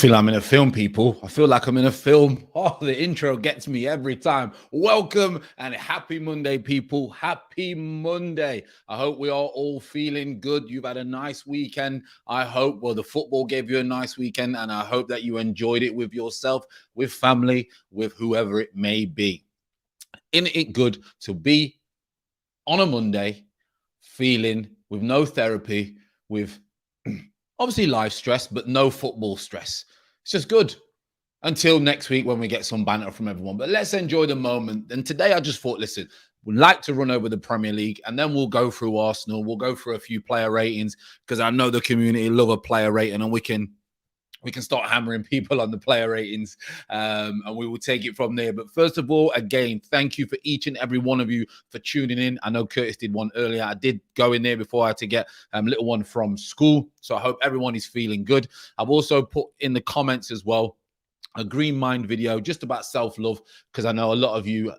feel I'm in a film, people. I feel like I'm in a film. Oh, the intro gets me every time. Welcome and happy Monday, people. Happy Monday. I hope we are all feeling good. You've had a nice weekend. I hope, well, the football gave you a nice weekend, and I hope that you enjoyed it with yourself, with family, with whoever it may be. Isn't it good to be on a Monday feeling with no therapy, with obviously life stress, but no football stress? It's just good until next week when we get some banter from everyone. But let's enjoy the moment. And today I just thought, listen, we'd like to run over the Premier League, and then we'll go through Arsenal. We'll go through a few player ratings because I know the community love a player rating, and we can start hammering people on the player ratings, and we will take it from there. But first of all, again, thank you for each and every one of you for tuning in. I know Curtis did one earlier. I did go in there before I had to get a little one from school. So I hope everyone is feeling good. I've also put in the comments as well a Green Mind video just about self-love, because I know a lot of you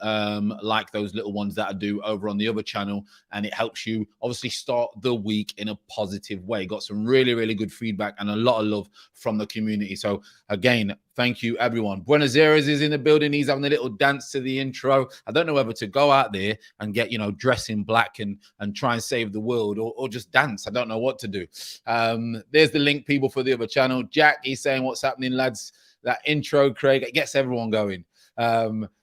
like those little ones that I do over on the other channel, and it helps you obviously start the week in a positive way. Got some really, really good feedback and a lot of love from the community. So again, thank you, everyone. Buenos Aires is in the building. He's having a little dance to the intro. I don't know whether to go out there and get, dress in black and try and save the world, or just dance. I don't know what to do. There's the link, people, for the other channel. Jack is saying, what's happening, lads? That intro, Craig, it gets everyone going.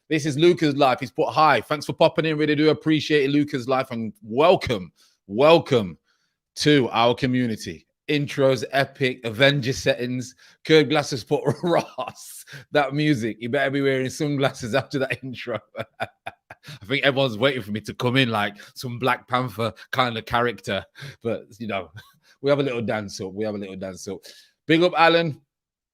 This is Luca's Life. He's put, hi, thanks for popping in. Really do appreciate it, Luca's Life, and welcome to our community. Intros, epic, Avenger settings. Curb Glasses put, Ross, that music. You better be wearing sunglasses after that intro. I think everyone's waiting for me to come in like some Black Panther kind of character. But, we have a little dance up. Big up, Alan.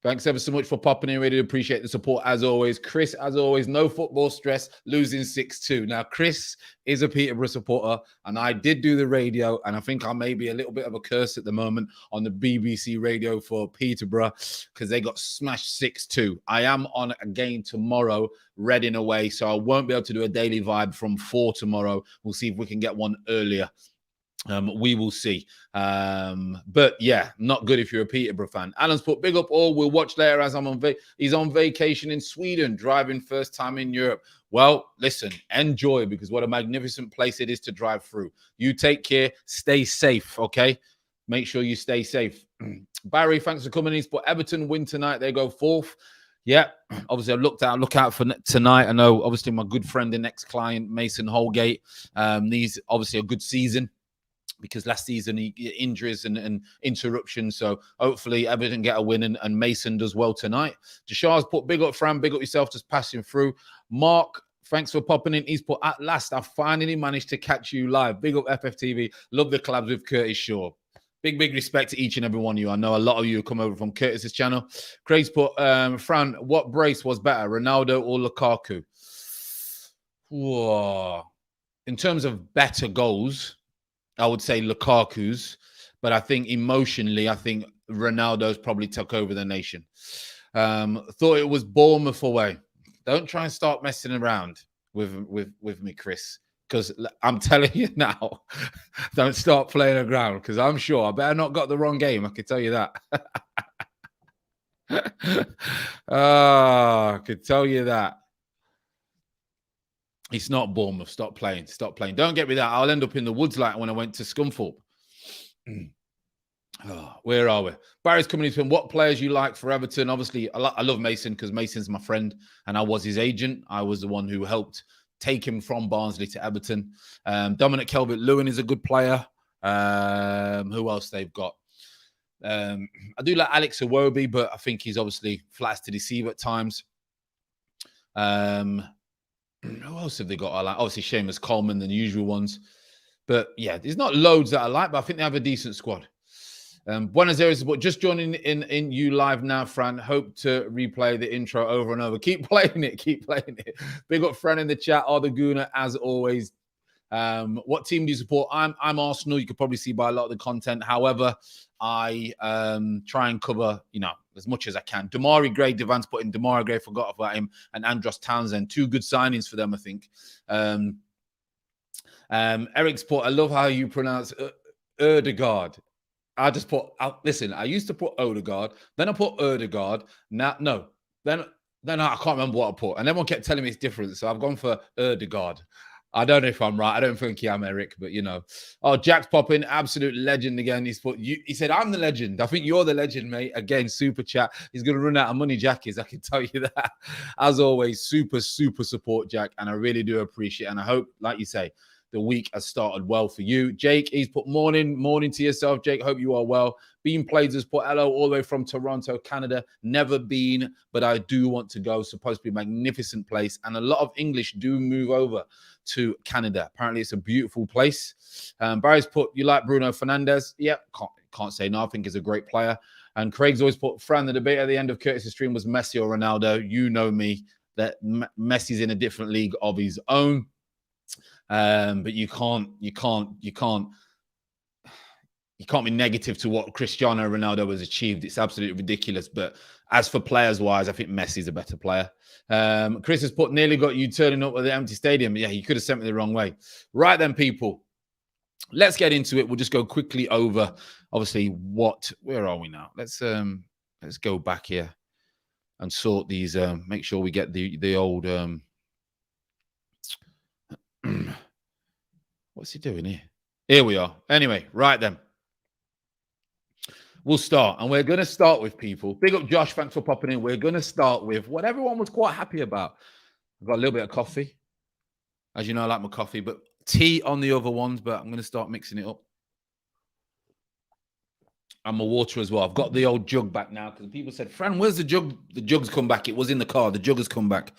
Thanks ever so much for popping in. Really appreciate the support as always. Chris, as always, no football stress, losing 6-2. Now, Chris is a Peterborough supporter, and I did do the radio, and I think I may be a little bit of a curse at the moment on the BBC radio for Peterborough because they got smashed 6-2. I am on again tomorrow, Reading away, so I won't be able to do a daily vibe from 4 tomorrow. We'll see if we can get one earlier. We will see. But yeah, not good if you're a Peterborough fan. Alan's put, big up all. We'll watch later as he's on vacation in Sweden, driving first time in Europe. Well, listen, enjoy, because what a magnificent place it is to drive through. You take care. Stay safe, okay? Make sure you stay safe. Barry, thanks for coming in. He's put, Everton win tonight. They go 4th. Yeah, obviously I've look out for tonight. I know, obviously, my good friend and ex-client, Mason Holgate, needs obviously a good season, because last season he injuries and interruptions. So hopefully Everton get a win, and Mason does well tonight. Deshar's put, big up Fran, big up yourself, just passing through. Mark, thanks for popping in. He's put, at last I finally managed to catch you live. Big up FFTV. Love the collabs with Curtis Shaw. Big respect to each and every one of you. I know a lot of you come over from Curtis's channel. Craig's put, Fran, what brace was better, Ronaldo or Lukaku? Whoa. In terms of better goals, I would say Lukaku's, but I think emotionally, I think Ronaldo's probably took over the nation. Thought it was Bournemouth away. Don't try and start messing around with me, Chris, because I'm telling you now, don't start playing around, because I'm sure I better not got the wrong game. I can tell you that. I could tell you that. It's not Bournemouth. Stop playing. Don't get me that. I'll end up in the woods like when I went to Scunthorpe. Where are we? Barry's coming in. What players you like for Everton? Obviously, I love Mason, because Mason's my friend and I was his agent. I was the one who helped take him from Barnsley to Everton. Dominic Calvert-Lewin is a good player. Who else they've got? I do like Alex Iwobi, but I think he's obviously flat to deceive at times. Who else have they got? I like, obviously, Seamus Coleman, the usual ones. But yeah, there's not loads that I like, but I think they have a decent squad. Buenos Aires, but just joining in you live now, Fran. Hope to replay the intro over and over. Keep playing it. Big up Fran in the chat. The Guna, as always. What team do you support? I'm Arsenal. You could probably see by a lot of the content. However, I try and cover, as much as I can. Damari Gray, Devan's put in Damari Gray, forgot about him, and Andros Townsend. 2 good signings for them, I think. Eric's put, I love how you pronounce Erdegaard. I just put. Listen, I used to put Odegaard, then I put Erdegaard. Now, no, then I can't remember what I put, and everyone kept telling me it's different. So I've gone for Erdegaard. I don't know if I'm right. I don't think I'm Eric, but you know. Oh, Jack's popping, absolute legend again. He said, I'm the legend. I think you're the legend, mate. Again, super chat. He's gonna run out of money, Jack is. I can tell you that. As always, super support, Jack, and I really do appreciate it. And I hope, like you say, the week has started well for you. Jake, he's put morning to yourself, Jake. Hope you are well. Bean Plays has put hello all the way from Toronto, Canada. Never been, but I do want to go. Supposed to be a magnificent place. And a lot of English do move over to Canada. Apparently, it's a beautiful place. Barry's put, you like Bruno Fernandes? Yep, can't say no. I think he's a great player. And Craig's always put, Fran, the debate at the end of Curtis's stream was Messi or Ronaldo. You know me, that Messi's in a different league of his own. But you can't be negative to what Cristiano Ronaldo has achieved. It's absolutely ridiculous. But as for players wise, I think Messi's a better player. Chris has put, nearly got you turning up at the empty stadium. Yeah, you could have sent me the wrong way. Right then, people, let's get into it. We'll just go quickly over, obviously, where are we now? Let's go back here and sort these, make sure we get the old, what's he doing here? Here we are. Anyway, right then. We'll start. And we're going to start with people. Big up Josh. Thanks for popping in. We're going to start with what everyone was quite happy about. I've got a little bit of coffee. As you know, I like my coffee, but tea on the other ones, but I'm going to start mixing it up. And my water as well. I've got the old jug back now because people said, Fran, where's the jug? The jug's come back. It was in the car. The jug has come back.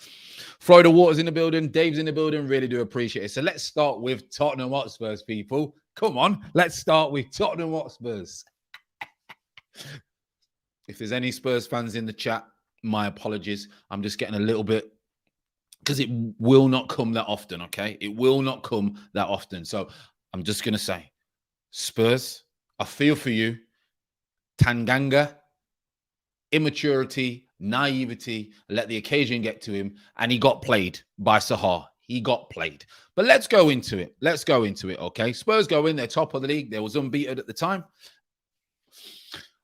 Florida Water's in the building. Dave's in the building. Really do appreciate it. So let's start with Tottenham Hotspurs, people. Come on. Let's start with Tottenham Hotspurs. If there's any Spurs fans in the chat, my apologies. I'm just getting a little bit, because it will not come that often, okay? It will not come that often. So I'm just going to say, Spurs, I feel for you. Tanganga, immaturity, naivety, let the occasion get to him, and he got played by Sahar. He got played. But let's go into it. Okay? Spurs go in. They're top of the league. They was unbeaten at the time.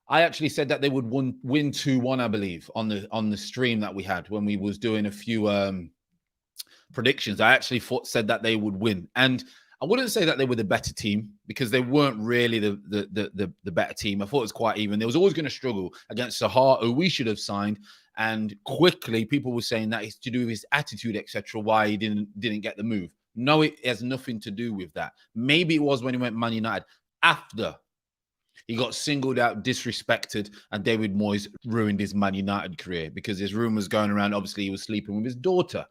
I actually said that they would win 2-1, I believe, on the stream that we had when we was doing a few predictions. I actually said that they would win. And I wouldn't say that they were the better team because they weren't really the better team. I thought it was quite even. They was always going to struggle against Sahar, who we should have signed. And quickly, people were saying that it's to do with his attitude, etc., why he didn't get the move. No, it has nothing to do with that. Maybe it was when he went Man United after he got singled out, disrespected, and David Moyes ruined his Man United career because there's rumors going around. Obviously, he was sleeping with his daughter.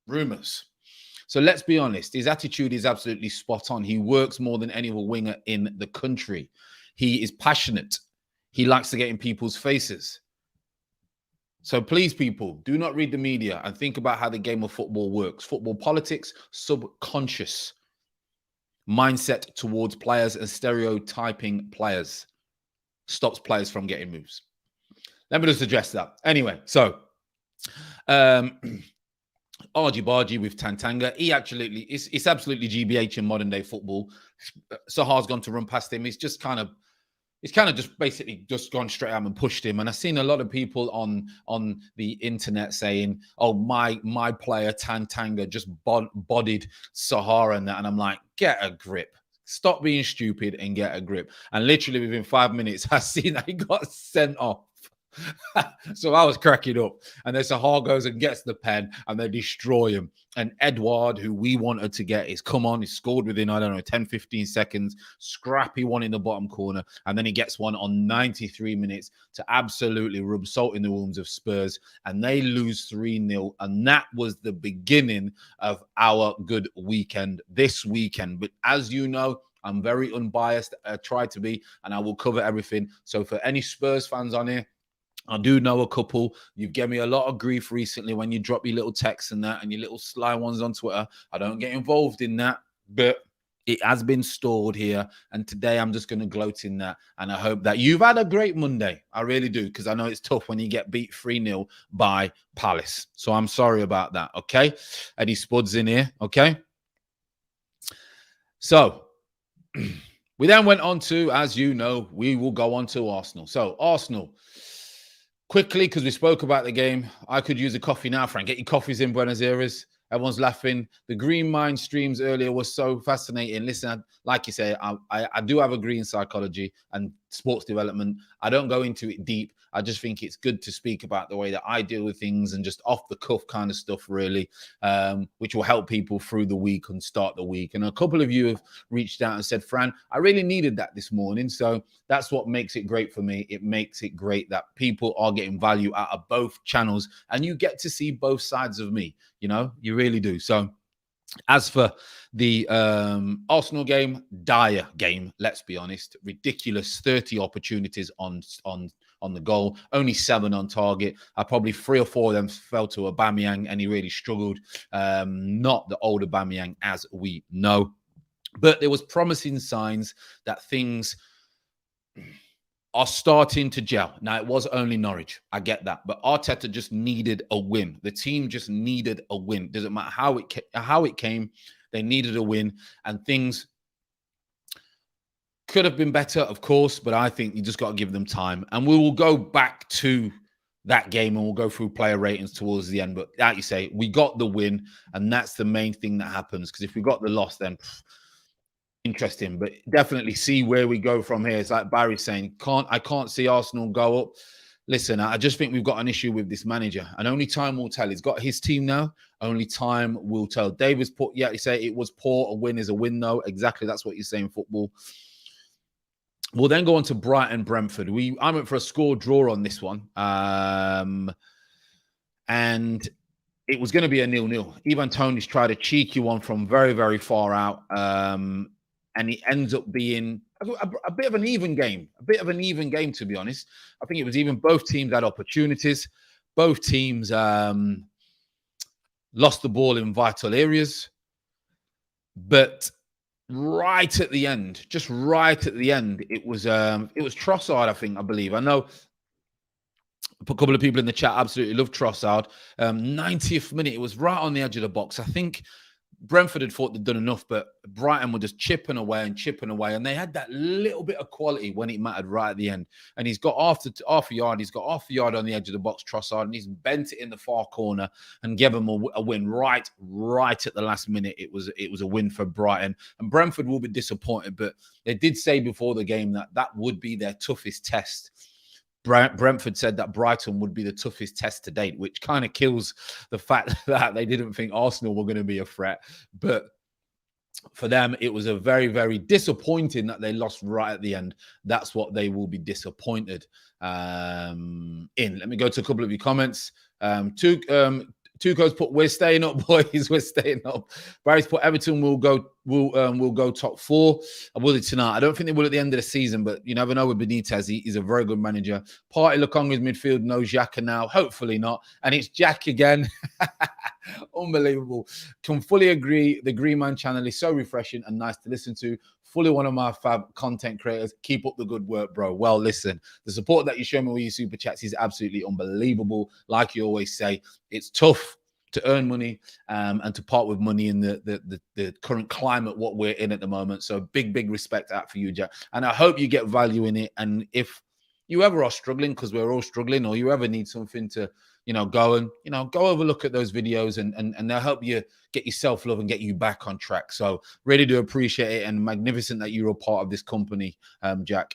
Rumors. So let's be honest. His attitude is absolutely spot on. He works more than any other winger in the country. He is passionate. He likes to get in people's faces. So please, people, do not read the media and think about how the game of football works. Football politics, subconscious mindset towards players and stereotyping players stops players from getting moves. Let me just address that. Anyway, so Argy Bargy with Tantanga. He actually, it's absolutely GBH in modern day football. Sahar's gone to run past him. He's kind of just basically just gone straight out and pushed him. And I've seen a lot of people on the internet saying, oh, my player Tantanga just bodied Sahar and that. And I'm like, get a grip. Stop being stupid and get a grip. And literally within 5 minutes, I seen that he got sent off. So I was cracking up. And then Sahar goes and gets the pen and they destroy him. And Edouard, who we wanted to get, is come on. He scored within, 10, 15 seconds. Scrappy one in the bottom corner. And then he gets one on 93 minutes to absolutely rub salt in the wounds of Spurs. And they lose 3-0. And that was the beginning of our good weekend this weekend. But as you know, I'm very unbiased. I try to be, and I will cover everything. So for any Spurs fans on here, I do know a couple. You've given me a lot of grief recently when you drop your little texts and that and your little sly ones on Twitter. I don't get involved in that, but it has been stored here. And today I'm just going to gloat in that. And I hope that you've had a great Monday. I really do, because I know it's tough when you get beat 3-0 by Palace. So I'm sorry about that, okay? Eddie Spud's in here, okay? So We then went on to, as you know, we will go on to Arsenal. So Arsenal, quickly, because we spoke about the game, I could use a coffee now, Frank. Get your coffees in Buenos Aires. Everyone's laughing. The Green Mind streams earlier was so fascinating. Listen, like you say, I do have a green psychology and sports development. I don't go into it deep. I just think it's good to speak about the way that I deal with things and just off the cuff kind of stuff, really, which will help people through the week and start the week. And a couple of you have reached out and said, Fran, I really needed that this morning. So that's what makes it great for me. It makes it great that people are getting value out of both channels and you get to see both sides of me. You know, you really do. So as for the Arsenal game, dire game, let's be honest, ridiculous 30 opportunities on the goal, only 7 on target. Probably 3 or 4 of them fell to Aubameyang and he really struggled. Not the old Aubameyang as we know. But there was promising signs that things are starting to gel. Now, it was only Norwich. I get that. But Arteta just needed a win. The team just needed a win. Doesn't matter how it came. They needed a win. And things could have been better, of course. But I think you just got to give them time. And we will go back to that game and we'll go through player ratings towards the end. But like you say, we got the win. And that's the main thing that happens. Because if we got the loss, then interesting, but definitely see where we go from here. It's like Barry's saying, I can't see Arsenal go up. Listen, I just think we've got an issue with this manager, and only time will tell. He's got his team now. Only time will tell. David's put, yeah, you say it was poor. A win is a win, though. Exactly, that's what you say in football. We'll then go on to Brighton Brentford. I went for a score draw on this one, and it was going to be a 0-0. Ivan Toney's tried a cheeky one from very, very far out. And it ends up being a bit of an even game. To be honest. I think it was even. Both teams had opportunities. Both teams lost the ball in vital areas. But right at the end, it was Trossard, I believe. I know a couple of people in the chat absolutely love Trossard. 90th minute, it was right on the edge of the box. I think Brentford had thought they'd done enough, but Brighton were just chipping away, and they had that little bit of quality when it mattered right at the end. And he's got half a yard. He's got half a yard on the edge of the box, Trossard, and he's bent it in the far corner and gave them a win right at the last minute. It was a win for Brighton, and Brentford will be disappointed, but they did say before the game that would be their toughest test. Brentford said that Brighton would be the toughest test to date, which kind of kills the fact that they didn't think Arsenal were going to be a threat. But for them, it was a very, very disappointing that they lost right at the end. That's what they will be disappointed in. Let me go to a couple of your comments. Tuco's put, we're staying up, boys. We're staying up. Barry's put, Everton will go top 4. I will it tonight. I don't think they will at the end of the season, but you never know with Benitez. He's a very good manager. Party Lukonga's midfield, no Xhaka now. Hopefully not. And it's Jack again. Unbelievable. Can fully agree. The Green Man channel is so refreshing and nice to listen to. Fully one of my fab content creators. Keep up the good work, bro. Well, listen, the support that you show me with your super chats is absolutely unbelievable. Like you always say, it's tough to earn money and to part with money in the current climate what we're in at the moment. So big respect out for you, Jack. And I hope you get value in it. And if you ever are struggling, because we're all struggling, or you ever need something to, go over, look at those videos and they'll help you get your self-love and get you back on track. So really do appreciate it, and magnificent that you're a part of this company, Jack.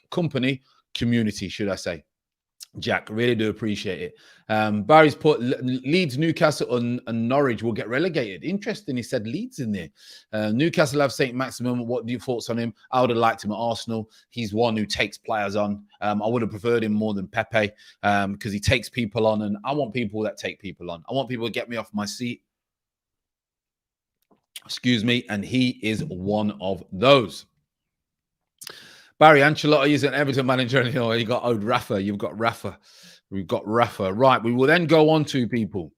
Community, should I say. Jack, really do appreciate it. Barry's put Leeds, Newcastle and Norwich will get relegated. Interesting, he said Leeds in there. Newcastle have St. Maximin. What are your thoughts on him? I would have liked him at Arsenal. He's one who takes players on. I would have preferred him more than Pepe because he takes people on, and I want people that take people on. I want people to get me off my seat. Excuse me, and he is one of those. Barry, Ancelotti is an Everton manager, and you got old Rafa. You've got Rafa. We've got Rafa. Right, we will then go on to people.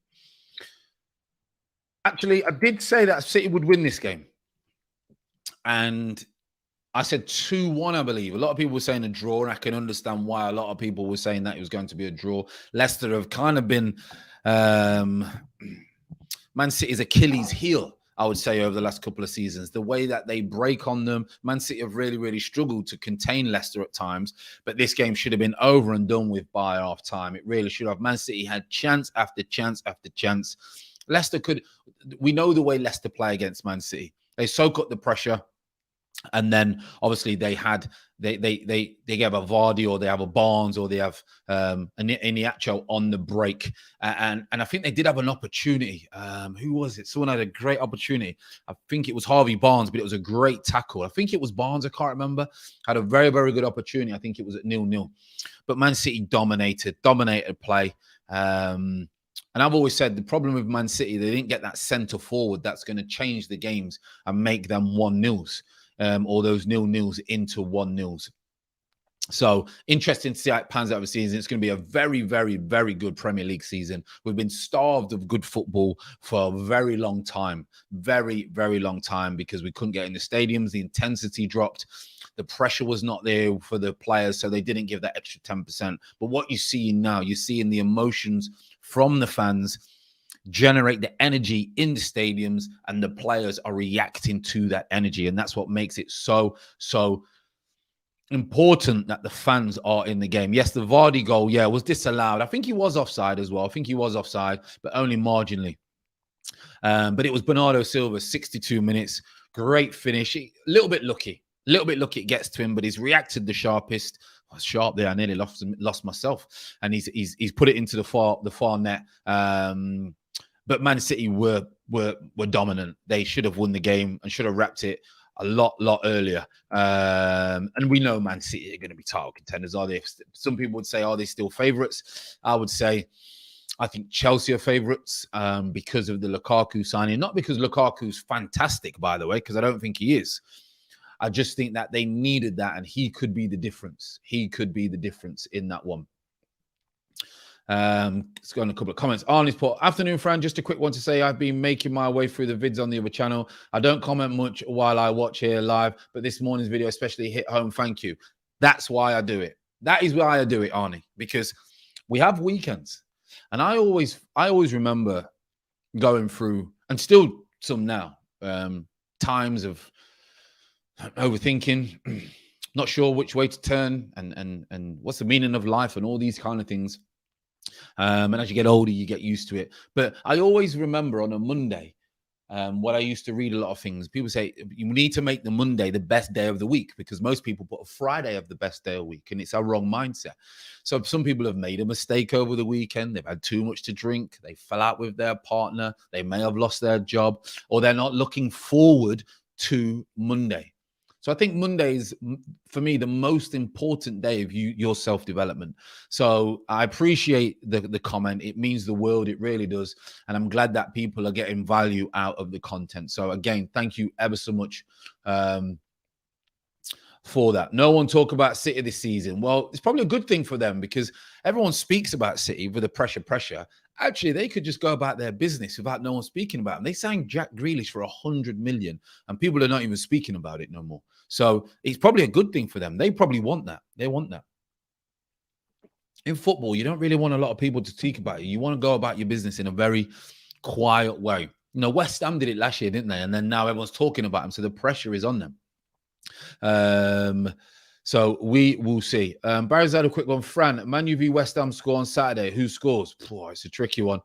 Actually, I did say that City would win this game. And I said 2-1, I believe. A lot of people were saying a draw, and I can understand why a lot of people were saying that it was going to be a draw. Leicester have kind of been Man City's Achilles heel I would say, over the last couple of seasons. The way that they break on them, Man City have really, really struggled to contain Leicester at times. But this game should have been over and done with by half time. It really should have. Man City had chance after chance after chance. Leicester could, we know the way Leicester play against Man City. They soak up the pressure. And then obviously they gave a Vardy, or they have a Barnes, or they have an Iniacho on the break. And I think they did have an opportunity. Who was it? Someone had a great opportunity. I think it was Harvey Barnes, but it was a great tackle. I think it was Barnes. I can't remember. Had a very, very good opportunity. I think it was at 0-0. But Man City dominated play. And I've always said the problem with Man City, they didn't get that centre forward that's going to change the games and make them 1-0s. Or those 0-0s into 1-0s. So interesting to see how it pans out the season. It's going to be a very, very, very good Premier League season. We've been starved of good football for a very long time. Very, very long time, because we couldn't get in the stadiums. The intensity dropped. The pressure was not there for the players, so they didn't give that extra 10%. But what you see now, you're seeing the emotions from the fans generate the energy in the stadiums, and the players are reacting to that energy. And that's what makes it so important that the fans are in the game. Yes, the Vardy goal, was disallowed. I think he was offside as well. I think he was offside, but only marginally. But it was Bernardo Silva, 62 minutes. Great finish. A little bit lucky. It gets to him, but he's reacted the sharpest. I was sharp there. I nearly lost myself. And he's put it into the far net. But Man City were dominant. They should have won the game and should have wrapped it a lot earlier. And we know Man City are going to be title contenders. Are they? Some people would say, are they still favourites? I would say, I think Chelsea are favourites because of the Lukaku signing. Not because Lukaku's fantastic, by the way, because I don't think he is. I just think that they needed that, and he could be the difference. He could be the difference in that one. Let's go on a couple of comments. Arnie's put, afternoon, Fran. Just a quick one to say, I've been making my way through the vids on the other channel. I don't comment much while I watch here live, but this morning's video especially hit home. Thank you. That's why I do it. That is why I do it, Arnie, because we have weekends, and I always remember going through, and still some now, times of overthinking, not sure which way to turn, and what's the meaning of life, and all these kind of things. And as you get older, you get used to it. But I always remember on a Monday, what I used to read a lot of things. People say you need to make the Monday the best day of the week, because most people put a Friday of the best day of the week, and it's our wrong mindset. So some people have made a mistake over the weekend. They've had too much to drink. They fell out with their partner. They may have lost their job, or they're not looking forward to Monday. So I think Monday is, for me, the most important day of your self-development. So I appreciate the comment. It means the world. It really does. And I'm glad that people are getting value out of the content. So again, thank you ever so much for that. No one talk about City this season. Well, it's probably a good thing for them, because everyone speaks about City with the pressure. Actually, they could just go about their business without no one speaking about them. They signed Jack Grealish for 100 million, and people are not even speaking about it no more. So it's probably a good thing for them. They probably want that. They want that. In football, you don't really want a lot of people to speak about it. You want to go about your business in a very quiet way. You know, West Ham did it last year, didn't they? And then now everyone's talking about them, so the pressure is on them. So we will see. Barry's had a quick one. Fran, Man U v West Ham score on Saturday. Who scores? Oh, it's a tricky one.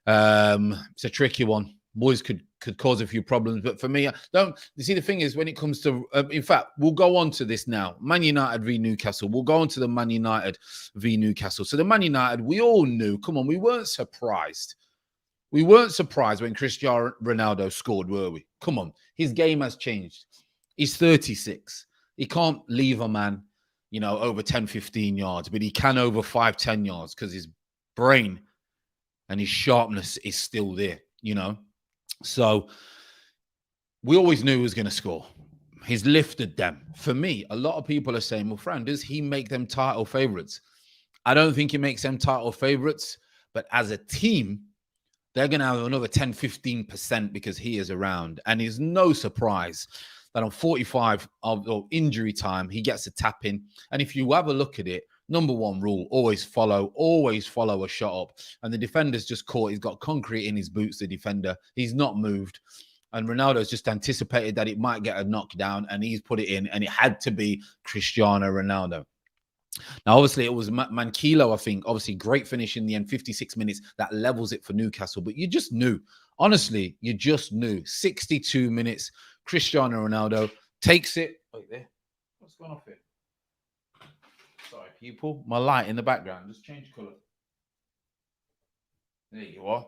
It's a tricky one. Boys could cause a few problems, but for me, you see, the thing is, when it comes to, in fact, we'll go on to this now. Man United v Newcastle. We'll go on to the Man United v Newcastle. So the Man United, we all knew. Come on, we weren't surprised. We weren't surprised when Cristiano Ronaldo scored, were we? Come on, his game has changed. He's 36. He can't leave a man, over 10, 15 yards, but he can over 5, 10 yards, because his brain and his sharpness is still there, So we always knew he was going to score. He's lifted them. For me, a lot of people are saying, well, Fran, does he make them title favourites? I don't think he makes them title favourites, but as a team, they're going to have another 10, 15% because he is around. And it's no surprise that on 45 of injury time, he gets a tap in. And if you have a look at it, number one rule, always follow a shot up. And the defender's just caught. He's got concrete in his boots, the defender. He's not moved. And Ronaldo's just anticipated that it might get a knockdown, and he's put it in, and it had to be Cristiano Ronaldo. Now, obviously, it was Manquillo, I think. Obviously, great finish in the end, 56 minutes. That levels it for Newcastle. But you just knew. Honestly, you just knew. 62 minutes. Cristiano Ronaldo takes it. Wait there. What's going off here? Sorry, people. My light in the background just changed colour. There you are.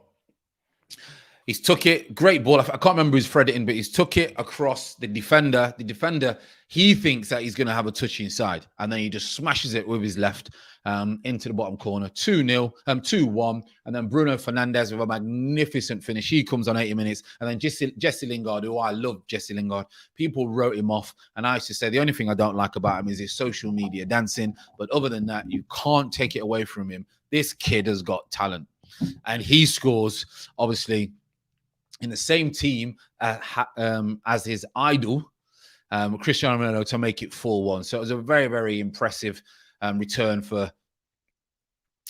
He's took it. Great ball. I can't remember who's threaded in, but he's took it across the defender. The defender, he thinks that he's going to have a touch inside, and then he just smashes it with his left into the bottom corner. 2-0, 2-1. And then Bruno Fernandes with a magnificent finish. He comes on 80 minutes. And then Jesse Lingard, who I love Jesse Lingard. People wrote him off. And I used to say the only thing I don't like about him is his social media dancing. But other than that, you can't take it away from him. This kid has got talent. And he scores, obviously, in the same team as his idol, Cristiano Ronaldo, to make it 4-1. So it was a very, very impressive return for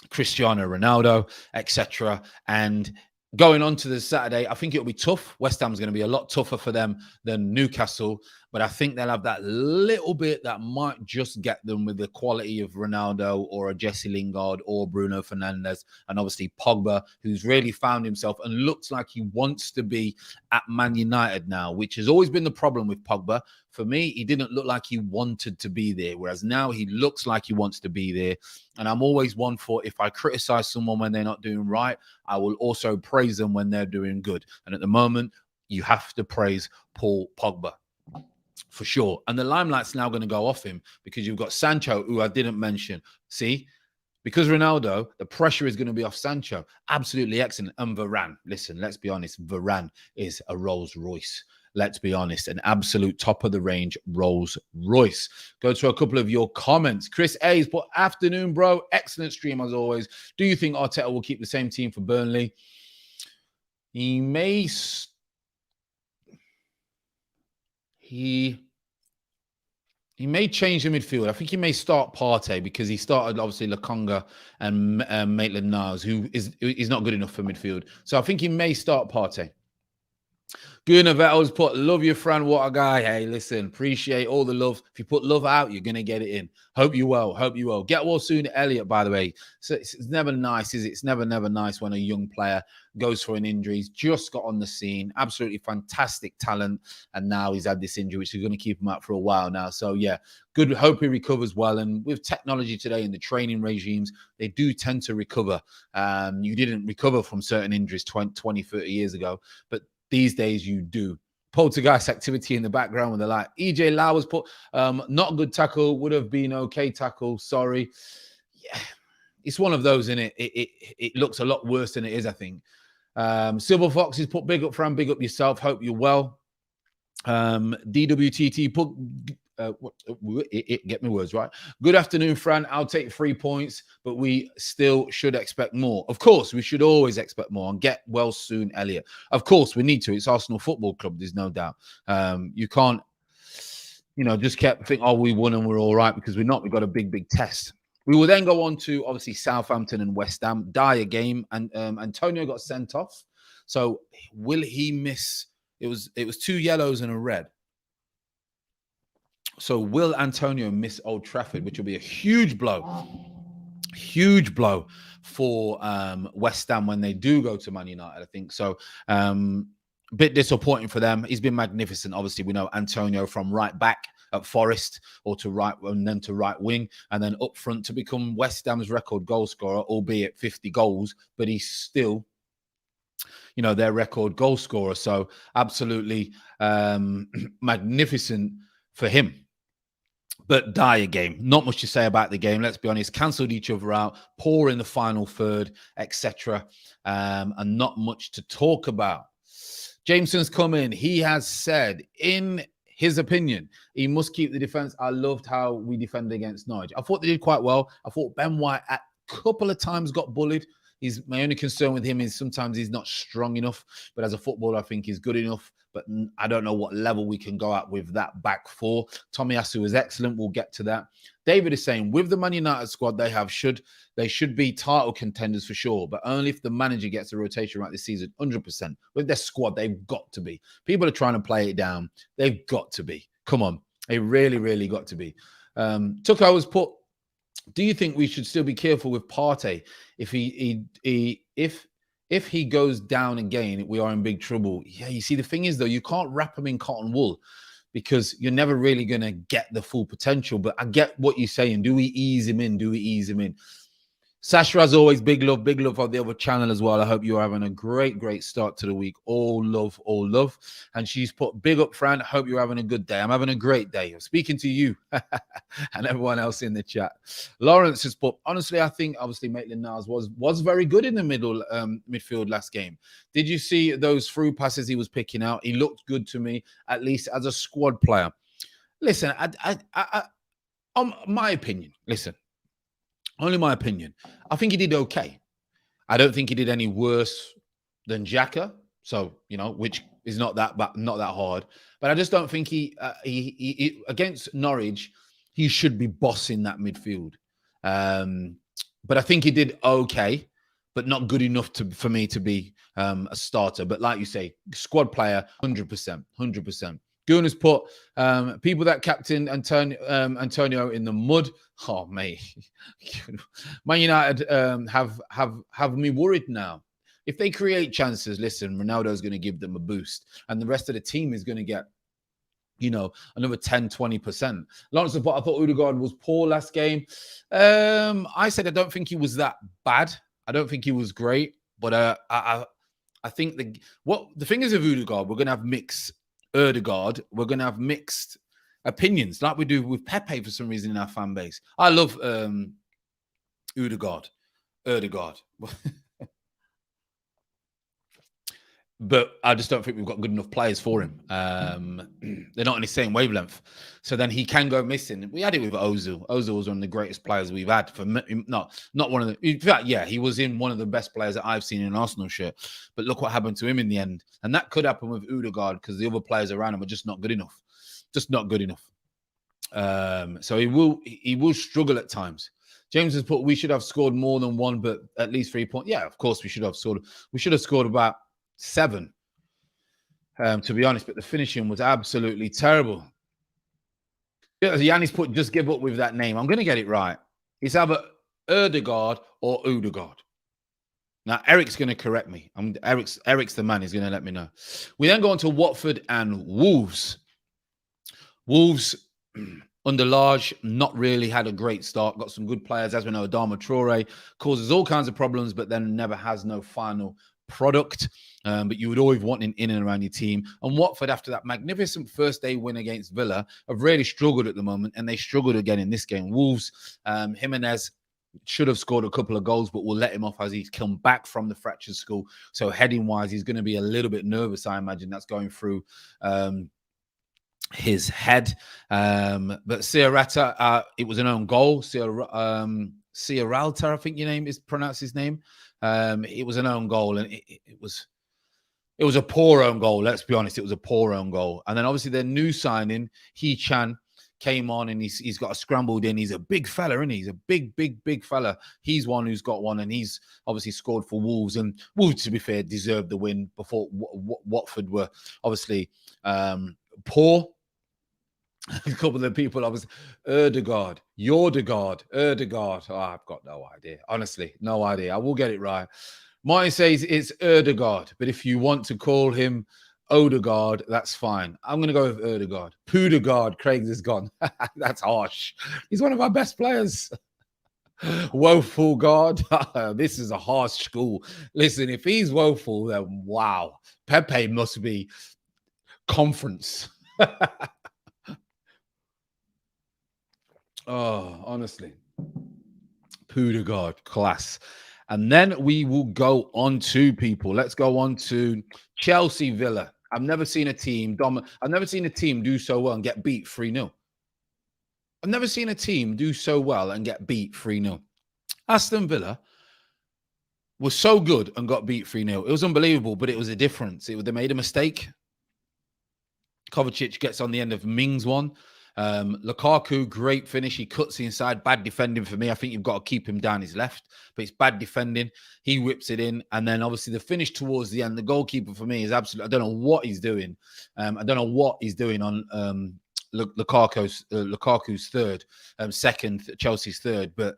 Cristiano Ronaldo, etc. And going on to the Saturday, I think it'll be tough. West Ham's going to be a lot tougher for them than Newcastle, but I think they'll have that little bit that might just get them with the quality of Ronaldo or a Jesse Lingard or Bruno Fernandes, and obviously Pogba, who's really found himself and looks like he wants to be at Man United now, which has always been the problem with Pogba. For me, he didn't look like he wanted to be there, whereas now he looks like he wants to be there. And I'm always one for, if I criticize someone when they're not doing right, I will also praise them when they're doing good. And at the moment, you have to praise Paul Pogba, for sure. And the limelight's now going to go off him because you've got Sancho, who I didn't mention. See? Because Ronaldo, the pressure is going to be off Sancho. Absolutely excellent. And Varane, listen, let's be honest, Varane is a Rolls Royce. Let's be honest, an absolute top-of-the-range Rolls Royce. Go to a couple of your comments. Chris A's put, afternoon, bro. Excellent stream, as always. Do you think Arteta will keep the same team for Burnley? He may... He may change the midfield. I think he may start Partey because he started, obviously, Lokonga and Maitland-Niles, who is not good enough for midfield. So I think he may start Partey. Gunnar Vettel's put, love you, Fran, what a guy. Hey, listen, appreciate all the love. If you put love out, you're going to get it in. Hope you well. Hope you well. Get well soon, Elliot, by the way. So it's never nice, is it? It's never nice when a young player goes for an injury. He's just got on the scene. Absolutely fantastic talent. And now he's had this injury, which is going to keep him out for a while now. So, yeah, good. Hope he recovers well. And with technology today and the training regimes, they do tend to recover. You didn't recover from certain injuries 20, 30 years ago. But these days you do. Poltergeist activity in the background with the light. EJ Lau was put, not a good tackle, would have been okay tackle, sorry. Yeah, it's one of those, innit? It looks a lot worse than it is, I think. Silver Fox has put, big up, Fran, big up yourself, hope you're well. DWTT put, get me words right. Good afternoon, Fran. I'll take 3 points, but we still should expect more. Of course, we should always expect more. And get well soon, Elliot. Of course, we need to. It's Arsenal Football Club. There's no doubt. You can't, just think, oh, we won and we're all right, because we're not. We've got a big test. We will then go on to obviously Southampton and West Ham. Dire game, and Antonio got sent off. So will he miss? It was 2 yellows and a red. So will Antonio miss Old Trafford, which will be a huge blow for West Ham when they do go to Man United, I think. So bit disappointing for them. He's been magnificent. Obviously, we know Antonio from right back at Forest, or to right, and then to right wing, and then up front to become West Ham's record goal scorer, albeit 50 goals, but he's still, their record goal scorer. So absolutely magnificent for him. But dire game. Not much to say about the game. Let's be honest. Cancelled each other out. Poor in the final third, etc. And not much to talk about. Jameson's come in. He has said, in his opinion, he must keep the defence. I loved how we defended against Norwich. I thought they did quite well. I thought Ben White at a couple of times got bullied. My only concern with him is sometimes he's not strong enough. But as a footballer, I think he's good enough. But I don't know what level we can go at with that back four. Tomiyasu is excellent. We'll get to that. David is saying, with the Man United squad they have, they should be title contenders for sure, but only if the manager gets a rotation right this season, 100%. With their squad, they've got to be. People are trying to play it down. They've got to be. Come on. They really, really got to be. Tucker was put, do you think we should still be careful with Partey? If he goes down again, we are in big trouble. Yeah, you see, the thing is, though, you can't wrap him in cotton wool because you're never really going to get the full potential. But I get what you're saying. Do we ease him in? Do we ease him in? Sasha, as always, big love on the other channel as well. I hope you're having a great start to the week. All love, all love. And she's put, big up, Fran. Hope you're having a good day. I'm having a great day. I'm speaking to you and everyone else in the chat. Lawrence has put, honestly, I think, obviously, Maitland-Niles was very good in the midfield last game. Did you see those through passes he was picking out? He looked good to me, at least as a squad player. Listen, my opinion, listen. Only my opinion. I think he did okay. I don't think he did any worse than Xhaka. So, which is not that hard. But I just don't think he against Norwich, he should be bossing that midfield. But I think he did okay, but not good enough for me to be a starter. But like you say, squad player, 100%. Goon has put people that captain Antonio in the mud. Oh, mate. Man United have me worried now. If they create chances, listen, Ronaldo's going to give them a boost. And the rest of the team is going to get, another 10, 20%. Lawrence, I thought Odegaard was poor last game. I said I don't think he was that bad. I don't think he was great. But I think the thing is with Odegaard, we're going to have mixed we're going to have mixed opinions like we do with Pepe for some reason in our fan base. I love Odegaard. But I just don't think we've got good enough players for him. They're not on the same wavelength. So then he can go missing. We had it with Ozil. Ozil was one of the greatest players we've had. Not one of the... In fact, yeah, he was in one of the best players that I've seen in an Arsenal shirt. But look what happened to him in the end. And that could happen with Odegaard because the other players around him are just not good enough. So he will struggle at times. James has put, we should have scored more than one, but at least 3 points. Yeah, of course we should have scored. We should have scored about 7, to be honest, but the finishing was absolutely terrible. Yannis put, just give up with that name. I'm going to get it right. It's either Erdegaard or Odegaard. Now, Eric's going to correct me. Eric's the man. He's going to let me know. We then go on to Watford and Wolves. Wolves, under Large, not really had a great start. Got some good players. As we know, Adama Traore causes all kinds of problems, but then never has no final product. But you would always want him in and around your team. And Watford, after that magnificent first day win against Villa, have really struggled at the moment, and they struggled again in this game. Wolves, Jimenez should have scored a couple of goals, but we'll let him off as he's come back from the fractured skull. So heading-wise, he's going to be a little bit nervous, I imagine. That's going through his head. But Ciarata, it was an own goal. Ciaralta, I think your name is pronounced his name. It was an own goal, and it was a poor own goal. Let's be honest, it was a poor own goal. And then obviously their new signing, He-Chan, came on and he's got a scrambled in. He's a big fella, isn't he? He's a big fella. He's one who's got one, and he's obviously scored for Wolves. And Wolves, to be fair, deserved the win before Watford were obviously poor. A couple of the people, obviously, Erdegaard. Oh, I've got no idea. Honestly, no idea. I will get it right. Martin says it's Erdegaard, but if you want to call him Odegaard, that's fine. I'm going to go with Erdegaard. Poodegaard, Craig's is gone. That's harsh. He's one of our best players. Woeful God. This is a harsh school. Listen, if he's woeful, then wow. Pepe must be conference. Oh, honestly. Poodegaard, class. And then we will go on to people. Let's go on to Chelsea Villa. I've never seen a team do so well and get beat 3-0. I've never seen a team do so well and get beat 3-0. Aston Villa was so good and got beat 3-0. It was unbelievable, but it was a difference. They made a mistake. Kovacic gets on the end of Ming's one. Lukaku, great finish. He cuts inside. Bad defending for me. I think you've got to keep him down his left, but it's bad defending. He whips it in. And then obviously the finish towards the end, the goalkeeper for me is absolutely, I don't know what he's doing. I don't know what he's doing on Lukaku's third, second, Chelsea's third. But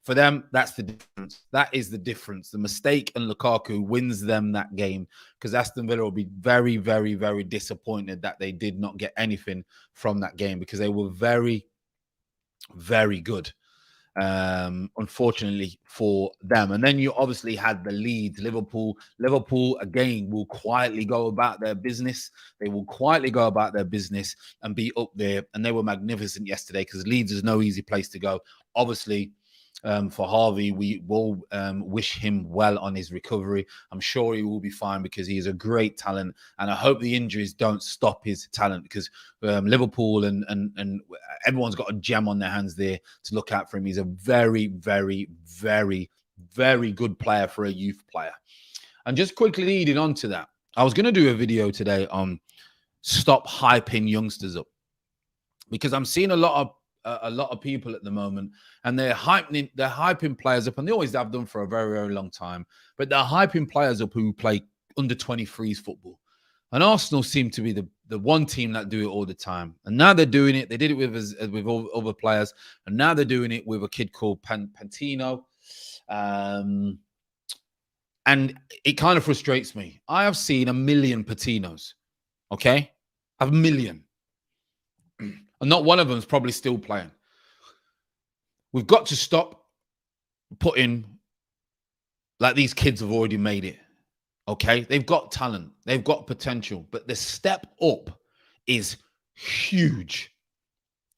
for them, that's the difference. That is the difference. The mistake and Lukaku wins them that game, because Aston Villa will be very, very, very disappointed that they did not get anything from that game, because they were very, very good, unfortunately for them. And then you obviously had the Leeds, Liverpool. Liverpool, again, will quietly go about their business. They will quietly go about their business and be up there. And they were magnificent yesterday, because Leeds is no easy place to go. Obviously, for Harvey, we will wish him well on his recovery. I'm sure he will be fine, because he is a great talent, and I hope the injuries don't stop his talent, because Liverpool and everyone's got a gem on their hands there to look out for him. He's a very, very, very, very good player for a youth player. And just quickly leading on to that, I was going to do a video today on stop hyping youngsters up, because I'm seeing a lot of people at the moment, and they're hyping players up, and they always have done for a very, very long time, but they're hyping players up who play under 23s football. And Arsenal seem to be the one team that do it all the time. And now they're doing it. They did it with other players, and now they're doing it with a kid called Pantino. And it kind of frustrates me. I have seen a million Patinos, okay? A million. And not one of them is probably still playing. We've got to stop putting, like, these kids have already made it, okay? They've got talent. They've got potential. But the step up is huge.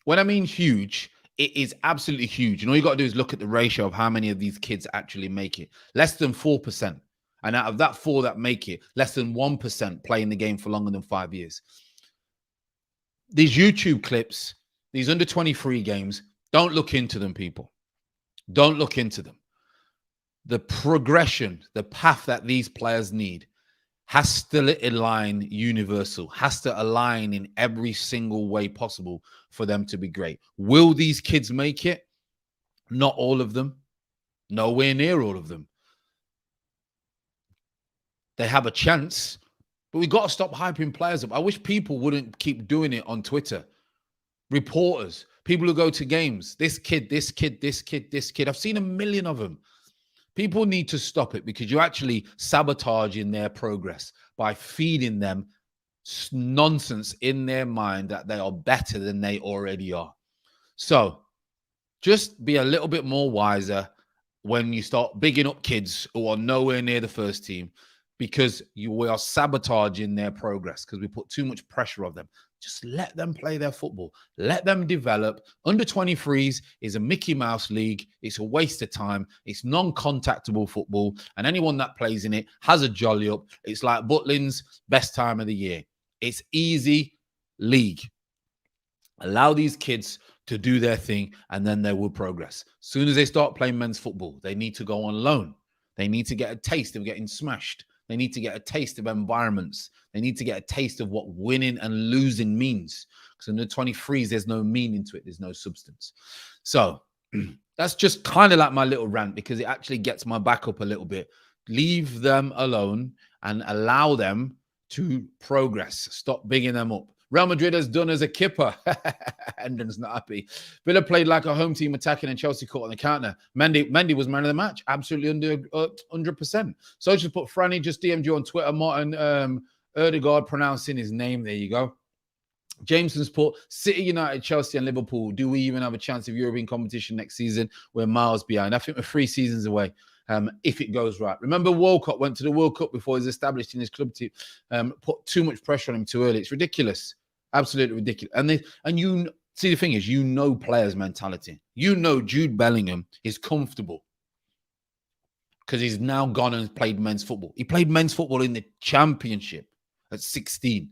When I mean huge, it is absolutely huge. And all you got to do is look at the ratio of how many of these kids actually make it. Less than 4%. And out of that 4 that make it, less than 1% play in the game for longer than 5 years. These YouTube clips, these under 23 games, don't look into them, people. Don't look into them. The progression, the path that these players need has to align universal, has to align in every single way possible for them to be great. Will these kids make it? Not all of them. Nowhere near all of them. They have a chance. But we've got to stop hyping players up. I wish people wouldn't keep doing it on Twitter. Reporters, people who go to games, this kid, this kid, this kid, this kid. I've seen a million of them. People need to stop it, because you're actually sabotaging their progress by feeding them nonsense in their mind that they are better than they already are. So just be a little bit more wiser when you start bigging up kids who are nowhere near the first team, because we are sabotaging their progress, because we put too much pressure on them. Just let them play their football. Let them develop. Under 23s is a Mickey Mouse league. It's a waste of time. It's non-contactable football, and anyone that plays in it has a jolly up. It's like Butlins' best time of the year. It's easy league. Allow these kids to do their thing, and then they will progress. As soon as they start playing men's football, they need to go on loan. They need to get a taste of getting smashed. They need to get a taste of environments. They need to get a taste of what winning and losing means. Because in the 23s, there's no meaning to it. There's no substance. So that's just kind of like my little rant, because it actually gets my back up a little bit. Leave them alone and allow them to progress. Stop bigging them up. Real Madrid has done as a kipper. Hendon's not happy. Villa played like a home team attacking, and Chelsea caught on the counter. Mendy was man of the match. Absolutely under 100%. So just put Franny, just DM'd you on Twitter. Martin Erdegaard pronouncing his name. There you go. Jameson's put City, United, Chelsea, and Liverpool. Do we even have a chance of European competition next season? We're miles behind. I think we're 3 seasons away. If it goes right. Remember, Walcott went to the World Cup before he's established in his club team. Put too much pressure on him too early. It's ridiculous. Absolutely ridiculous. And you see, the thing is, you know players' mentality. You know Jude Bellingham is comfortable because he's now gone and played men's football. He played men's football in the Championship at 16.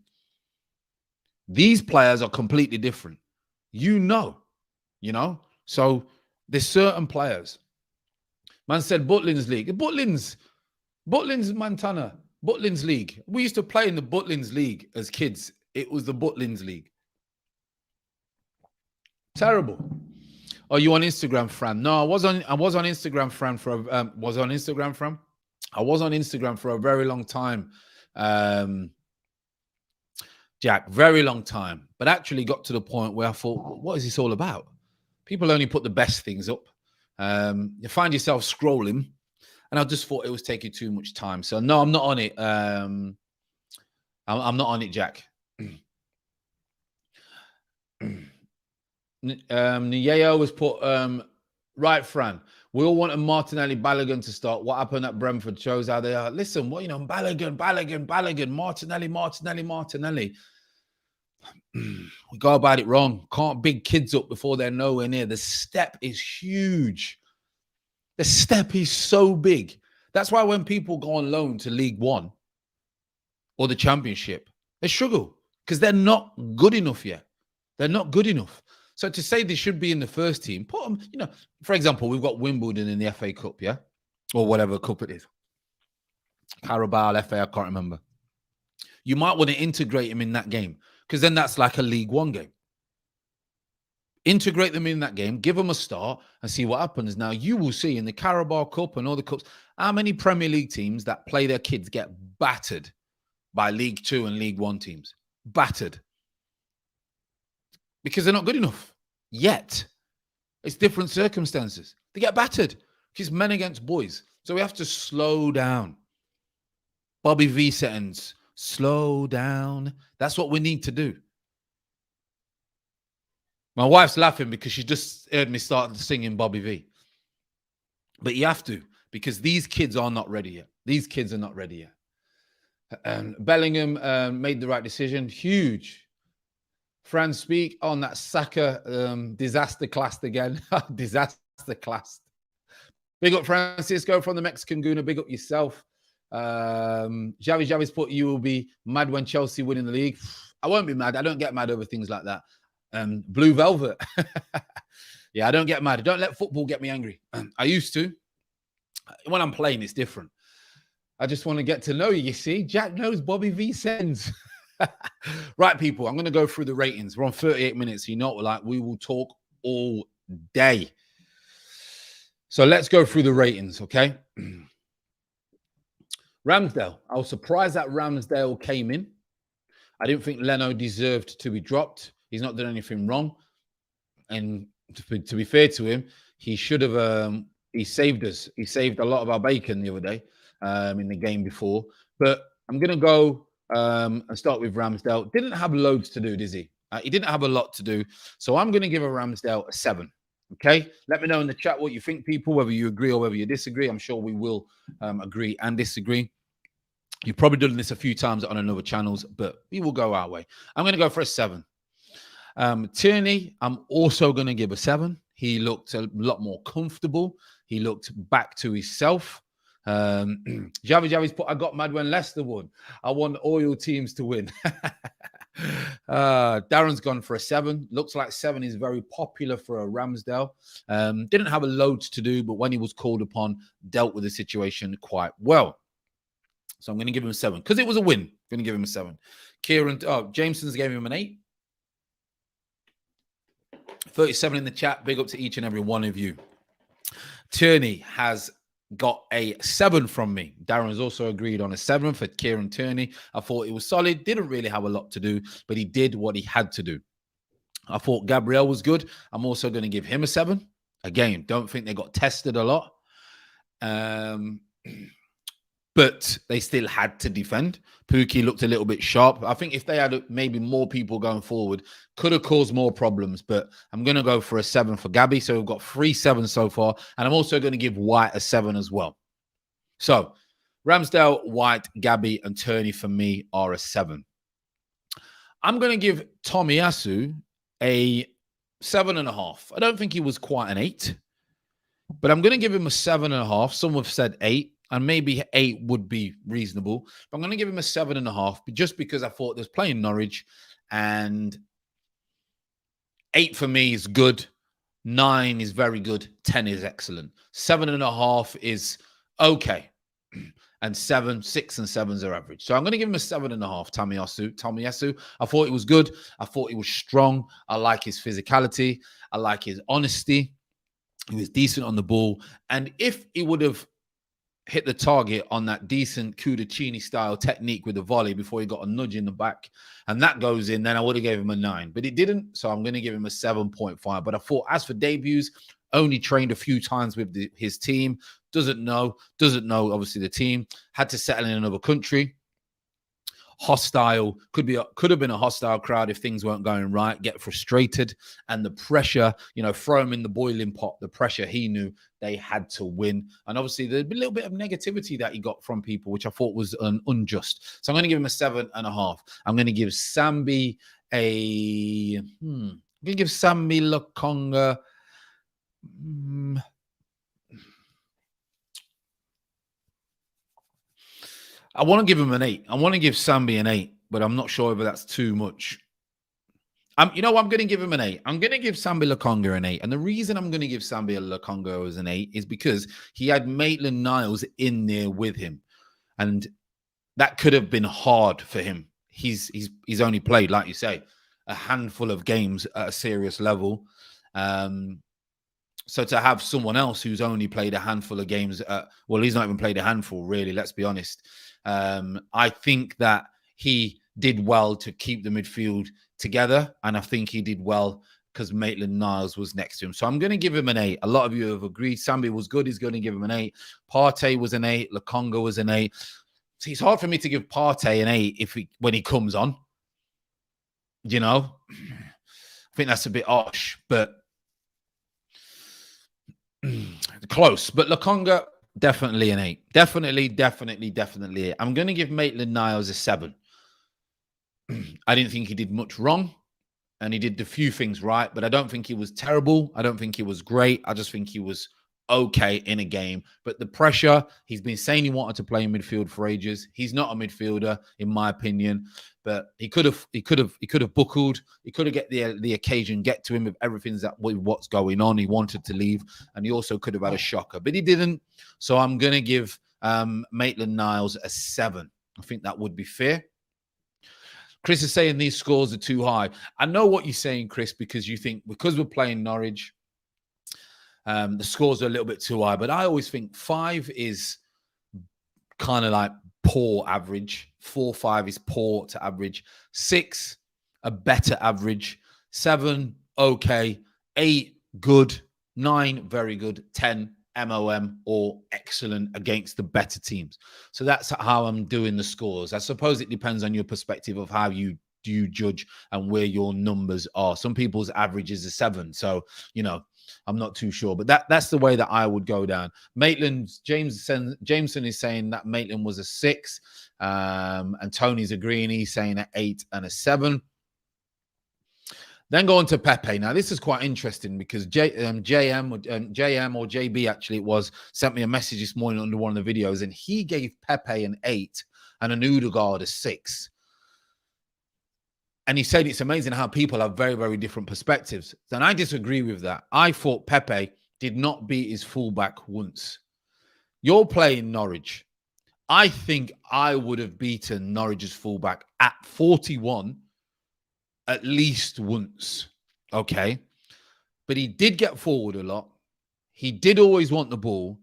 These players are completely different. You know. So there's certain players. Man said Butlins League. Butlins, Butlins Montana, Butlins League. We used to play in the Butlins League as kids. It was the Butlins League. Terrible. Are you on Instagram, Fran? No, I was on Instagram, Fran, for I was on Instagram for a very long time. Jack, very long time, but actually got to the point where I thought, what is this all about? People only put the best things up. You find yourself scrolling, and I just thought it was taking too much time. So no, I'm not on it. I'm not on it, Jack. Nieo was put right, Fran. We all wanted Martinelli, Balogun to start. What happened at Brentford shows how they are. Listen, what Balogun, Martinelli. We go about it wrong. Can't big kids up before they're nowhere near. The step is huge. The step is so big. That's why when people go on loan to League One or the Championship, they struggle because they're not good enough yet. They're not good enough. So to say they should be in the first team, put them, for example, we've got Wimbledon in the FA Cup, yeah? Or whatever cup it is. Carabao, FA, I can't remember. You might want to integrate them in that game because then that's like a League One game. Integrate them in that game, give them a start and see what happens. Now, you will see in the Carabao Cup and all the cups, how many Premier League teams that play their kids get battered by League Two and League One teams. Battered. Because they're not good enough yet. It's different circumstances. They get battered because men against boys. So we have to slow down. Bobby V settings, slow down. That's what we need to do. My wife's laughing because she just heard me start singing Bobby V. But you have to, because these kids are not ready yet. These kids are not ready yet. Bellingham made the right decision. Huge. Fran, speak on that Saka disaster class again. Disaster class. Big up Francisco from the Mexican Guna. Big up yourself. Javi's put, you will be mad when Chelsea win in the league. I won't be mad. I don't get mad over things like that. Blue Velvet. Yeah, I don't get mad. Don't let football get me angry. I used to. When I'm playing, it's different. I just want to get to know you, you see. Jack knows Bobby V sends. Right, people, I'm going to go through the ratings. We're on 38 minutes. You know, we will talk all day. So let's go through the ratings, okay? Ramsdale. I was surprised that Ramsdale came in. I didn't think Leno deserved to be dropped. He's not done anything wrong. And to be fair to him, he should have, he saved us. He saved a lot of our bacon the other day in the game before. But I'm going to go and start with Ramsdale. Didn't have loads to do, did he? He didn't have a lot to do. So I'm going to give a Ramsdale a 7. Okay? Let me know in the chat what you think, people, whether you agree or whether you disagree. I'm sure we will agree and disagree. You've probably done this a few times on another channels, but we will go our way. I'm going to go for a 7. Tierney, I'm also going to give a 7. He looked a lot more comfortable. He looked back to himself. Javi's put, I got mad when Leicester won. I want all your teams to win. Darren's gone for a 7. Looks like 7 is very popular for a Ramsdale. Didn't have a load to do, but when he was called upon, dealt with the situation quite well. So I'm going to give him a 7 because it was a win. I'm going to give him a 7. Jameson's gave him an 8. 37 in the chat. Big up to each and every one of you. Tierney has got a 7 from me. Darren has also agreed on a 7 for Kieran Tierney. I thought it was solid. Didn't really have a lot to do, but he did what he had to do. I thought Gabriel was good. I'm also going to give him a 7. Again, don't think they got tested a lot. But they still had to defend. Pookie looked a little bit sharp. I think if they had maybe more people going forward, could have caused more problems. But I'm going to go for a 7 for Gabby. So we've got 3 7s so far. And I'm also going to give White a 7 as well. So Ramsdale, White, Gabby, and Tierney for me are a 7. I'm going to give Tomiyasu a 7.5. I don't think he was quite an 8. But I'm going to give him a 7.5. Some have said 8. And maybe 8 would be reasonable. But I'm going to give him a 7.5 just because I thought there's playing Norwich. And 8 for me is good. 9 is very good. 10 is excellent. 7.5 is okay. and 7, 6 and 7s are average. So I'm going to give him a 7.5. Tomiyasu. I thought he was good. I thought he was strong. I like his physicality. I like his honesty. He was decent on the ball. And if he would have hit the target on that decent Kudachini style technique with the volley before he got a nudge in the back, and that goes in, then I would have gave him a 9. But it didn't, so I'm going to give him a 7.5. But I thought, as for debuts, only trained a few times with his team, doesn't know, obviously, the team, had to settle in another country. Hostile, could have been a hostile crowd if things weren't going right, get frustrated, and the pressure, throw him in the boiling pot, the pressure, he knew they had to win. And obviously there'd be a little bit of negativity that he got from people, which I thought was unjust. So I'm going to give him a 7.5. I'm going to give Sambi Lokonga. I want to give him an 8. I want to give Sambi an 8, but I'm not sure if that's too much. I'm going to give him an 8. I'm going to give Sambi Lokonga an 8. And the reason I'm going to give Sambi Lokonga as an 8 is because he had Maitland-Niles in there with him. And that could have been hard for him. He's only played, like you say, a handful of games at a serious level. So to have someone else who's only played a handful of games, he's not even played a handful, really, let's be honest. I think that he did well to keep the midfield together, and I think he did well because Maitland-Niles was next to him. So I'm going to give him an 8. A lot of you have agreed. Sambi was good. He's going to give him an 8. Partey was an 8. Lokonga was an 8. See, it's hard for me to give Partey an 8 when he comes on. I think that's a bit harsh, but close. But Lokonga, definitely an 8. Definitely 8. I'm going to give Maitland-Niles a 7. I didn't think he did much wrong, and he did a few things right, but I don't think he was terrible. I don't think he was great. I just think he was okay in a game. But the pressure, he's been saying he wanted to play in midfield for ages. He's not a midfielder, in my opinion, but he could have buckled. He could have get the occasion get to him with what's going on. He wanted to leave, and he also could have had a shocker, but he didn't. So I'm going to give Maitland-Niles a 7. I think that would be fair. Chris is saying these scores are too high. I know what you're saying, Chris, because you think because we're playing Norwich, the scores are a little bit too high. But I always think 5 is kind of like poor average. 4, 5 is poor to average. 6, a better average. 7, okay. 8, good. 9, very good. 10, MOM or excellent against the better teams. So that's how I'm doing the scores. I suppose it depends on your perspective of how you judge and where your numbers are. Some people's average is a 7. So, I'm not too sure, but that's the way that I would go down. Jameson is saying that Maitland was a 6. And Tony's agreeing. He's saying an 8 and a 7. Then go on to Pepe. Now, this is quite interesting because JM or JB, actually, it was, sent me a message this morning under one of the videos, and he gave Pepe an 8 and an Odegaard a 6. And he said it's amazing how people have very, very different perspectives. And I disagree with that. I thought Pepe did not beat his fullback once. You're playing Norwich. I think I would have beaten Norwich's fullback at 41 at least once, okay? But he did get forward a lot. He did always want the ball,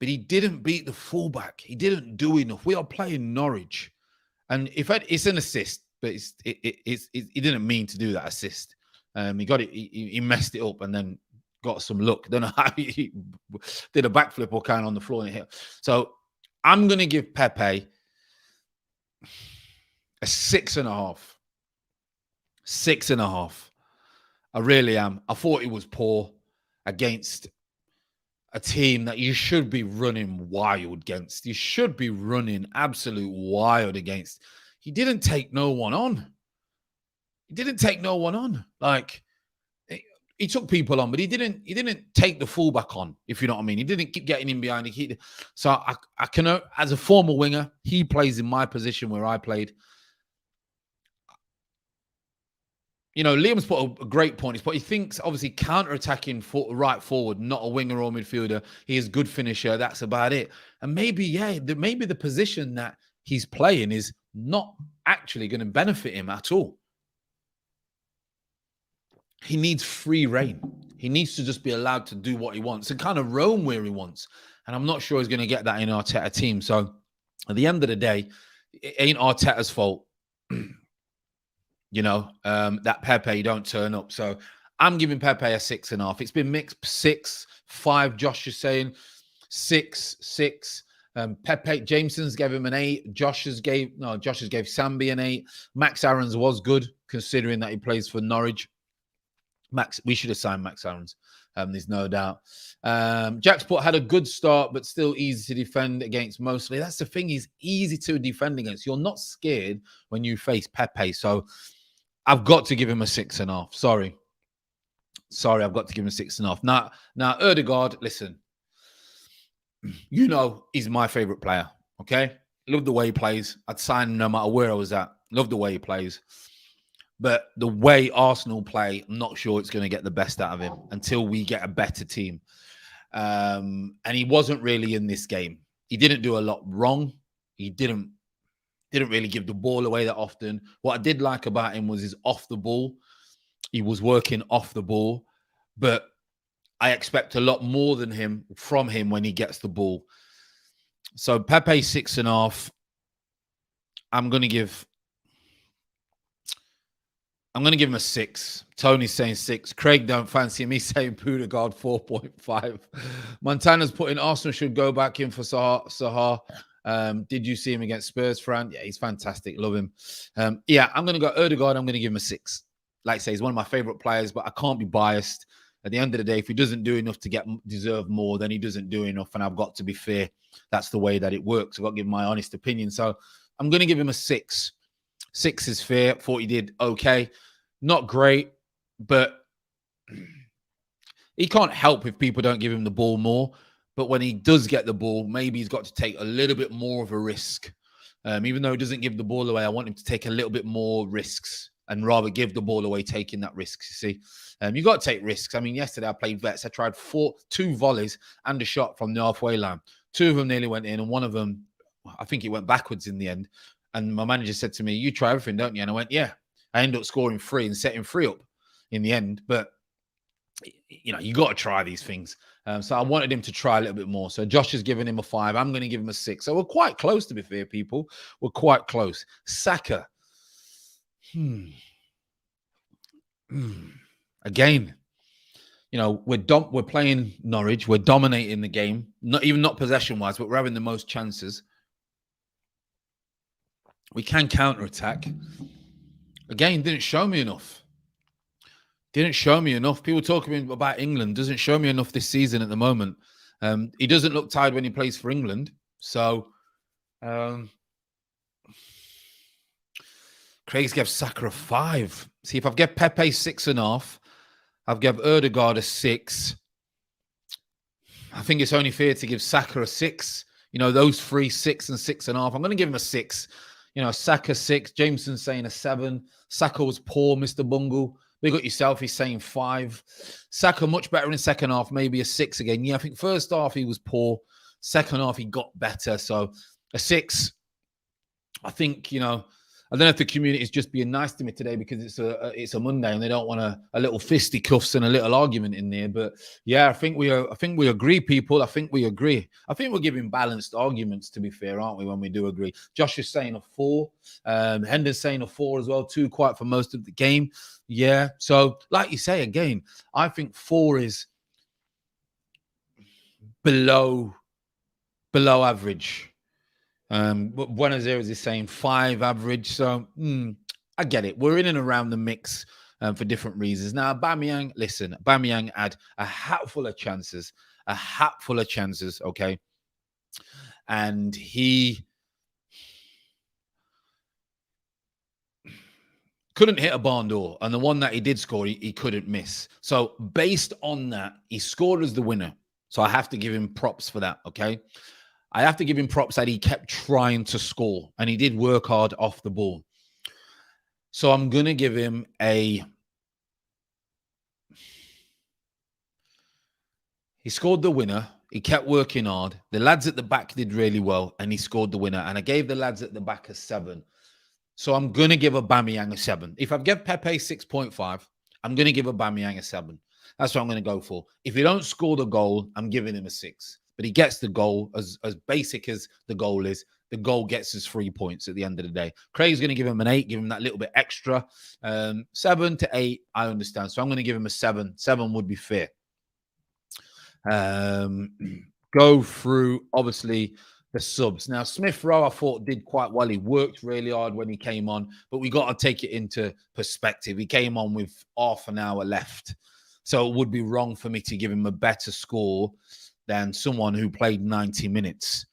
but he didn't beat the fullback. He didn't do enough. We are playing Norwich. And it's an assist, but he didn't mean to do that assist. He got it. He messed it up and then got some luck. Don't know how he did a backflip or kind on the floor and hit. So I'm going to give Pepe a 6.5. 6.5. I really am. I thought he was poor against a team that you should be running wild against. You should be running absolute wild against. He didn't take no one on. Like, he took people on, but he didn't take the fullback on, if you know what I mean. He didn't keep getting in behind. So I can, as a former winger, he plays in my position where I played. Liam's put a great point. He thinks, obviously, counter-attacking right forward, not a winger or midfielder. He is a good finisher. That's about it. And maybe the position that he's playing is not actually going to benefit him at all. He needs free reign. He needs to just be allowed to do what he wants and kind of roam where he wants. And I'm not sure he's going to get that in Arteta team. So at the end of the day, it ain't Arteta's fault. That Pepe don't turn up. So I'm giving Pepe a 6.5. It's been mixed 6, 5. Josh is saying 6, 6. Pepe Jameson's gave him an 8. Josh has gave Sambi an 8. Max Aarons was good considering that he plays for Norwich. We should have signed Max Aarons. There's no doubt. Jack Sport had a good start, but still easy to defend against mostly. That's the thing. He's easy to defend against. You're not scared when you face Pepe. So I've got to give him a 6.5. Sorry, I've got to give him a 6.5. Now, Ødegaard, listen, he's my favorite player. Okay, love the way he plays. I'd sign him no matter where I was at. Love the way he plays. But the way Arsenal play, I'm not sure it's going to get the best out of him until we get a better team. And he wasn't really in this game. He didn't do a lot wrong. He didn't really give the ball away that often. What I did like about him was his off the ball. He was working off the ball. But I expect a lot more from him when he gets the ball. So Pepe 6.5. I'm going to give him a 6. Tony's saying 6. Craig don't fancy him. He's saying Ødegaard 4.5. Montana's putting Arsenal should go back in for Sahar. Did you see him against Spurs, Fran? Yeah, he's fantastic. Love him. I'm going to go Ødegaard. I'm going to give him a 6. Like I say, he's one of my favorite players, but I can't be biased. At the end of the day, if he doesn't do enough to deserve more, then he doesn't do enough. And I've got to be fair. That's the way that it works. I've got to give my honest opinion. So I'm going to give him a 6. 6 is fair. Thought he did okay. Not great, but he can't help if people don't give him the ball more. But when he does get the ball, maybe he's got to take a little bit more of a risk. Even though he doesn't give the ball away, I want him to take a little bit more risks and rather give the ball away, taking that risk, you see. You got to take risks. I mean, yesterday I played Vets. I tried 2 volleys and a shot from the halfway line. 2 of them nearly went in, and one of them, I think it went backwards in the end. And my manager said to me, you try everything, don't you? And I went, yeah. I ended up scoring 3 and setting 3 up in the end. But, you got to try these things. So I wanted him to try a little bit more. So Josh has given him a 5. I'm going to give him a 6. So we're quite close, to be fair, people. We're quite close. Saka. Again, we're playing Norwich. We're dominating the game. Not possession-wise, but we're having the most chances. We can counter-attack. Again, didn't show me enough. People talking about England. Doesn't show me enough this season at the moment. He doesn't look tired when he plays for England. So, Craig's gave Saka a 5. See, if I've given Pepe 6.5, I've given Ødegaard a 6. I think it's only fair to give Saka a 6. Those 3, 6 and 6.5. I'm going to give him a 6. Saka 6. Jameson's saying a 7. Saka was poor, Mr. Bungle. Big up yourself. He's saying 5. Saka much better in second half, maybe a 6 again. Yeah, I think first half he was poor. Second half he got better. So a 6. I think, I don't know if the community is just being nice to me today because it's a Monday and they don't want a little fisticuffs and a little argument in there. But yeah, I think we agree, people. I think we agree. I think we're giving balanced arguments, to be fair, aren't we, when we do agree? Josh is saying a 4. Hender's saying a 4 as well, 2 quite for most of the game. Yeah. So like you say, again, I think 4 is below average. But Buenos Aires is saying 5 average. So I get it. We're in and around the mix for different reasons. Now, Aubameyang had a hatful of chances, okay? And he couldn't hit a barn door. And the one that he did score, he couldn't miss. So based on that, he scored as the winner. So I have to give him props for that, okay? I have to give him props that he kept trying to score and he did work hard off the ball. So I'm going to give him a He scored the winner. He kept working hard. The lads at the back did really well, and he scored the winner. And I gave the lads at the back a 7. So I'm going to give Aubameyang a 7. If I give Pepe 6.5, I'm going to give Aubameyang a 7. That's what I'm going to go for. If he don't score the goal, I'm giving him a 6. But he gets the goal, as basic as the goal is. The goal gets us 3 points at the end of the day. Craig's going to give him an 8, give him that little bit extra. 7 to 8, I understand. So I'm going to give him a 7. 7 would be fair. Go through, obviously, the subs. Now, Smith Rowe, I thought, did quite well. He worked really hard when he came on, but we got to take it into perspective. He came on with half an hour left. So it would be wrong for me to give him a better score than someone who played 90 minutes.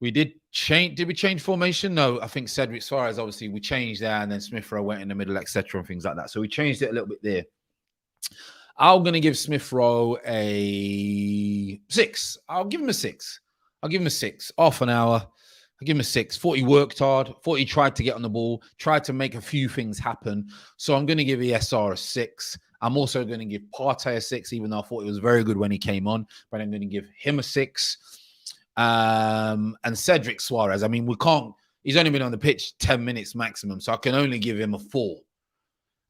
We did change. Did we change formation? No, I think Cedric Suarez, obviously, we changed there, and then Smith Rowe went in the middle, etc., and things like that. So we changed it a little bit there. I'm going to give Smith Rowe a 6. I'll give him a 6. I'll give him a 6. Half an hour. I'll give him a 6. Thought he worked hard. Thought he tried to get on the ball. Tried to make a few things happen. So I'm going to give ESR a 6. I'm also going to give Partey a 6, even though I thought he was very good when he came on. But I'm going to give him a 6. And Cedric Suarez, I mean, we can't... He's only been on the pitch 10 minutes maximum. So I can only give him a 4.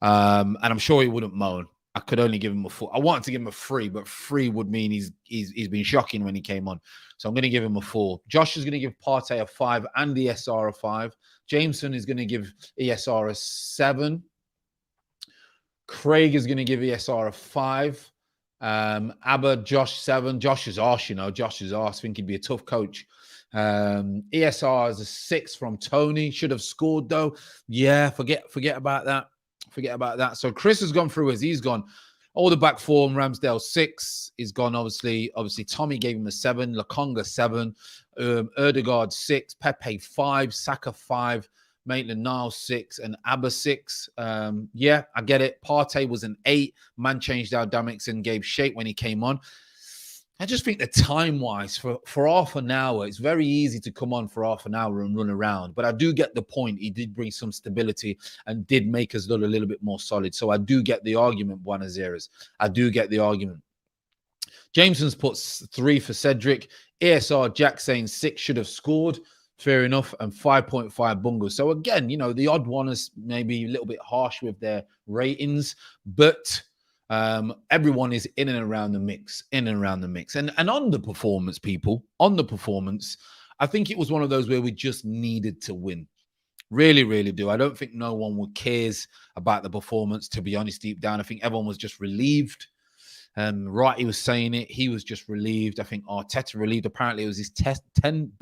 And I'm sure he wouldn't moan. I could only give him a 4. I wanted to give him a 3, but 3 would mean he's been shocking when he came on. So I'm going to give him a 4. Josh is going to give Partey a 5 and ESR a 5. Jameson is going to give ESR a 7. Craig is going to give ESR a 5. Abba, Josh, 7. Josh is arse, Josh is arse. I think he'd be a tough coach. ESR is a 6 from Tony. Should have scored, though. Yeah, forget about that. Forget about that. So Chris has gone through as he's gone. All the back form, Ramsdale 6 is gone, obviously. Obviously, Tommy gave him a 7. Lokonga 7. Erdegaard 6. Pepe 5. Saka 5. Maitland-Niles 6. And Abba 6. Yeah, I get it. Partey was an 8. Man changed out dynamics and gave shape when he came on. I just think the time-wise, for half an hour, it's very easy to come on for half an hour and run around. But I do get the point. He did bring some stability and did make us look a little bit more solid. So I do get the argument, Buenos Aires. I do get the argument. Jameson's put 3 for Cedric. ASR, Jack saying 6 should have scored. Fair enough. And 5.5 Bungle. So again, the odd one is maybe a little bit harsh with their ratings. But... everyone is in and around the mix. And on the performance, people, I think it was one of those where we just needed to win. Really, really do. I don't think no one cares about the performance, to be honest, deep down. I think everyone was just relieved. Right, he was saying it. He was just relieved. I think Arteta relieved. Apparently, it was his 10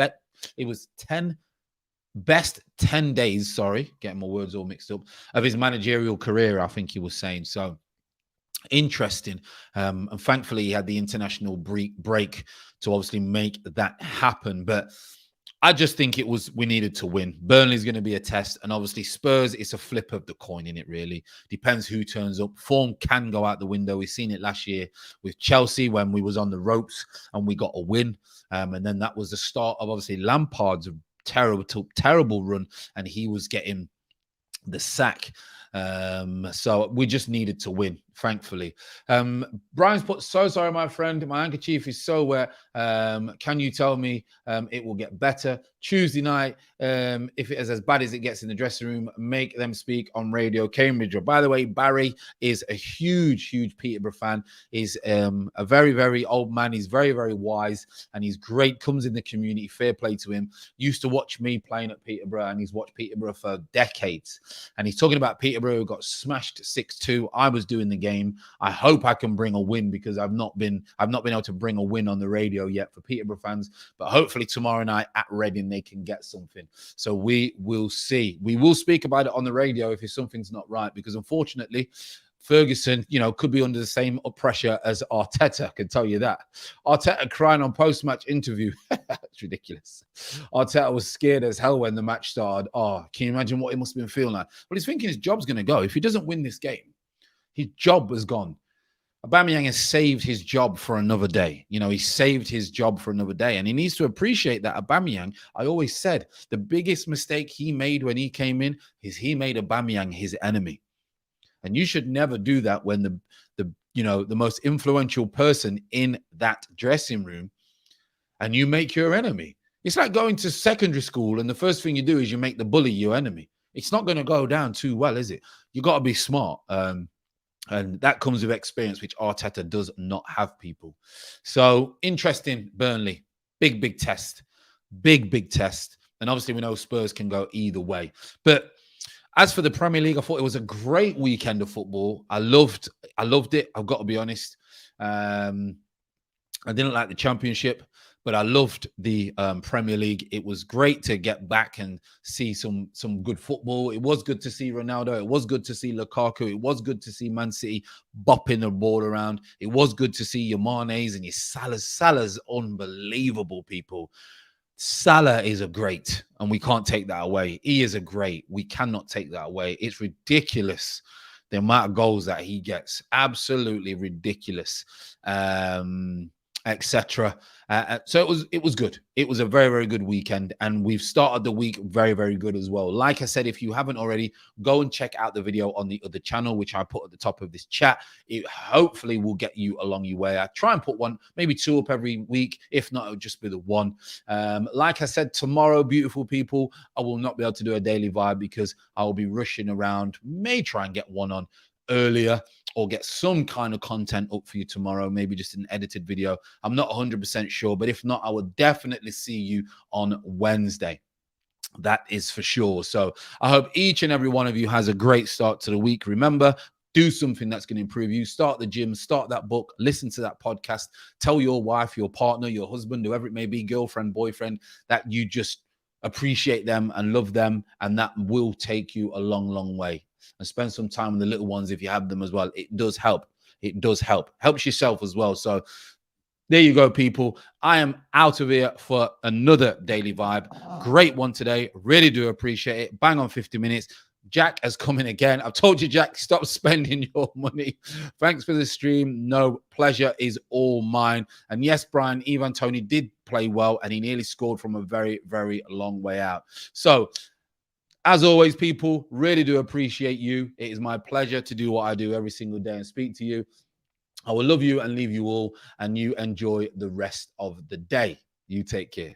best 10 days, getting my words all mixed up, of his managerial career, I think he was saying. So, interesting. And thankfully he had the international break to obviously make that happen. But I just think we needed to win. Burnley's going to be a test. And obviously Spurs, it's a flip of the coin, in it really. Depends who turns up. Form can go out the window. We've seen it last year with Chelsea when we was on the ropes and we got a win. And then that was the start of obviously Lampard's terrible run, and he was getting the sack. So we just needed to win, thankfully. Brian's put, so sorry, my friend. My handkerchief is so wet. Can you tell me it will get better? Tuesday night, if it is as bad as it gets in the dressing room, make them speak on Radio Cambridge. By the way, Barry is a huge Peterborough fan. He's a very, very old man. He's very, very wise, and he's great, comes in the community. Fair play to him. Used to watch me playing at Peterborough, and he's watched Peterborough for decades. And he's talking about Peterborough who got smashed 6-2. I was doing the game. I hope I can bring a win, because I've not been able to bring a win on the radio yet for Peterborough fans. But hopefully tomorrow night at Reading they can get something. So we will see. We will speak about it on the radio if something's not right, because unfortunately Ferguson, could be under the same pressure as Arteta. I can tell you that. Arteta crying on post-match interview. It's ridiculous. Arteta was scared as hell when the match started. Oh, can you imagine what he must have been feeling like? Well, he's thinking his job's going to go. If he doesn't win this game, his job was gone. Aubameyang has saved his job for another day. He saved his job for another day. And he needs to appreciate that. Aubameyang, I always said, the biggest mistake he made when he came in is he made Aubameyang his enemy. And you should never do that when the most influential person in that dressing room, and you make your enemy. It's like going to secondary school and the first thing you do is you make the bully your enemy. It's not going to go down too well, is it? You got to be smart. And that comes with experience, which Arteta does not have, people. So interesting, Burnley. Big test. Big test. And obviously we know Spurs can go either way. But as for the Premier League, I thought it was a great weekend of football. I loved it. I've got to be honest. I didn't like the Championship, but I loved the Premier League. It was great to get back and see some good football. It was good to see Ronaldo. It was good to see Lukaku. It was good to see Man City bopping the ball around. It was good to see your Manes and your Salahs. Salah's unbelievable, people. Salah is a great, and we can't take that away. He is a great. We cannot take that away. It's ridiculous, the amount of goals that he gets. Absolutely ridiculous. Etc. So it was good. It was a very good weekend, and we've started the week very good as well. Like I said, if you haven't already, go and check out the video on the other channel, which I put at the top of this chat. It hopefully will get you along your way. I try and put one, maybe two up every week. If not, it'll just be the one. Like I said, tomorrow, beautiful people, I will not be able to do a daily vibe because I will be rushing around. May try and get one on earlier or get some kind of content up for you tomorrow, maybe just an edited video. I'm not 100% sure, but if not, I will definitely see you on Wednesday. That is for sure. So I hope each and every one of you has a great start to the week. Remember, do something that's going to improve you. Start the gym, start that book, listen to that podcast, tell your wife, your partner, your husband, whoever it may be, girlfriend, boyfriend, that you just appreciate them and love them, and that will take you a long way. And spend some time with the little ones if you have them as well. It does help. It does help. Helps yourself as well. So there you go, people. I am out of here for another daily vibe. Great one today. Really do appreciate it. Bang on 50 minutes. Jack has come in again. I've told you, Jack, stop spending your money. Thanks for the stream. No, pleasure is all mine. And yes, Brian, Ivan Toney did play well, and he nearly scored from a very long way out. So as always, people, really do appreciate you. It is my pleasure to do what I do every single day and speak to you. I will love you and leave you all, and you enjoy the rest of the day. You take care.